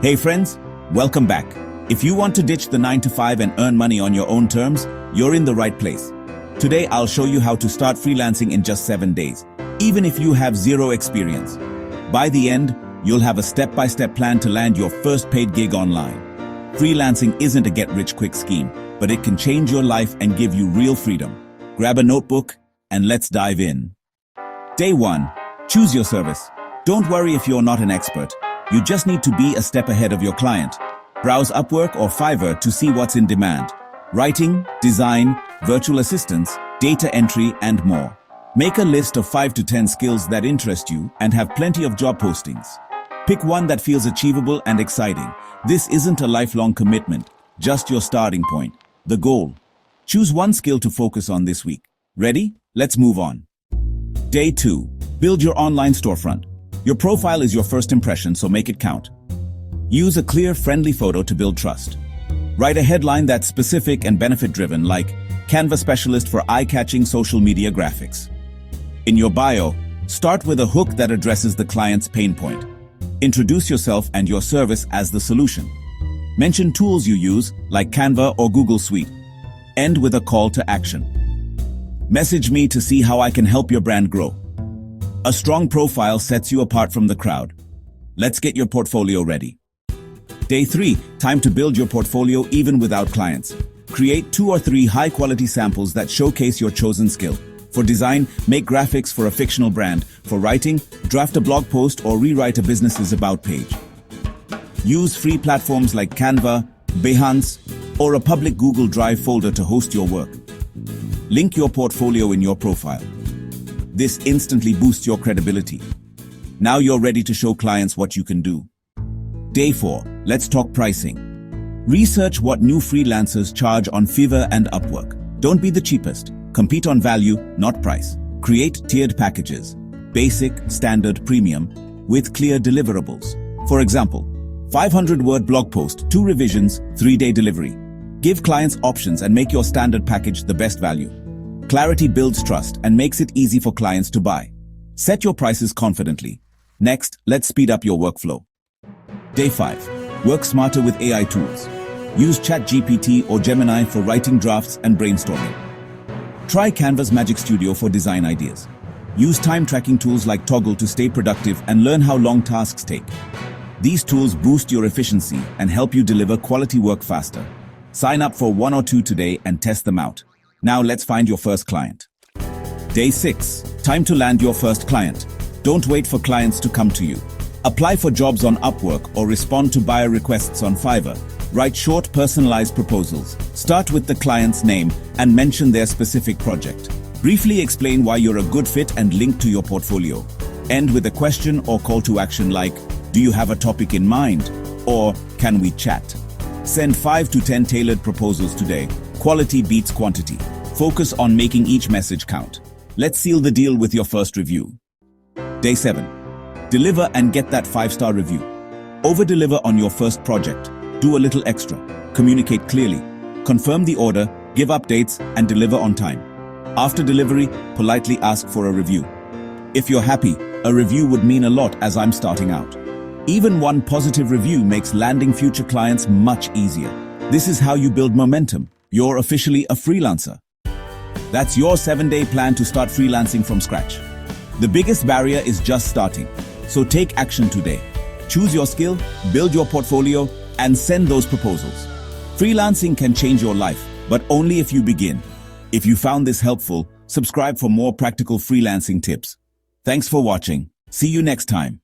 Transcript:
Hey friends, welcome back. If you want to ditch the 9 to 5 and earn money on your own terms, you're in the right place. Today I'll show you how to start freelancing in just 7 days, even if you have zero experience. By the end, you'll have a step-by-step plan to land your first paid gig online. Freelancing isn't a get-rich-quick scheme, but it can change your life and give you real freedom. Grab a notebook and let's dive in. Day 1. Choose your service. Don't worry if you're not an expert. You just need to be a step ahead of your client. Browse Upwork or Fiverr to see what's in demand. Writing, design, virtual assistants, data entry, and more. Make a list of 5 to 10 skills that interest you and have plenty of job postings. Pick one that feels achievable and exciting. This isn't a lifelong commitment, just your starting point. The goal. Choose one skill to focus on this week. Ready? Let's move on. Day 2. Build your online storefront. Your profile is your first impression, so make it count. Use a clear, friendly photo to build trust. Write a headline that's specific and benefit-driven, like Canva Specialist for Eye-Catching Social Media Graphics. In your bio, start with a hook that addresses the client's pain point. Introduce yourself and your service as the solution. Mention tools you use, like Canva or Google Suite. End with a call to action. Message me to see how I can help your brand grow. A strong profile sets you apart from the crowd. Let's get your portfolio ready. Day 3. Time to build your portfolio even without clients. Create 2 or 3 high-quality samples that showcase your chosen skill. For design, make graphics for a fictional brand. For writing, draft a blog post or rewrite a business's about page. Use free platforms like Canva, Behance, or a public Google Drive folder to host your work. Link your portfolio in your profile. This instantly boosts your credibility. Now you're ready to show clients what you can do. Day 4. Let's talk pricing. Research what new freelancers charge on Fiverr and Upwork. Don't be the cheapest. Compete on value, not price. Create tiered packages. Basic, standard, premium, with clear deliverables. For example, 500-word blog post, 2 revisions, 3-day delivery. Give clients options and make your standard package the best value. Clarity builds trust and makes it easy for clients to buy. Set your prices confidently. Next, let's speed up your workflow. Day 5. Work smarter with AI tools. Use ChatGPT or Gemini for writing drafts and brainstorming. Try Canva's Magic Studio for design ideas. Use time tracking tools like Toggle to stay productive and learn how long tasks take. These tools boost your efficiency and help you deliver quality work faster. Sign up for 1 or 2 today and test them out. Now let's find your first client. Day 6. Time to land your first client. Don't wait for clients to come to you. Apply for jobs on Upwork or respond to buyer requests on Fiverr. Write short, personalized proposals. Start with the client's name and mention their specific project. Briefly explain why you're a good fit and link to your portfolio. End with a question or call to action like, "Do you have a topic in mind?" or "Can we chat?" Send 5 to 10 tailored proposals today. Quality beats quantity. Focus on making each message count. Let's seal the deal with your first review. Day 7. Deliver and get that 5-star review. Over-deliver on your first project. Do a little extra. Communicate clearly. Confirm the order, give updates, and deliver on time. After delivery, politely ask for a review. If you're happy, a review would mean a lot as I'm starting out. Even one positive review makes landing future clients much easier. This is how you build momentum. You're officially a freelancer. That's your 7-day plan to start freelancing from scratch. The biggest barrier is just starting. So take action today. Choose your skill, build your portfolio, and send those proposals. Freelancing can change your life, but only if you begin. If you found this helpful, subscribe for more practical freelancing tips. Thanks for watching. See you next time.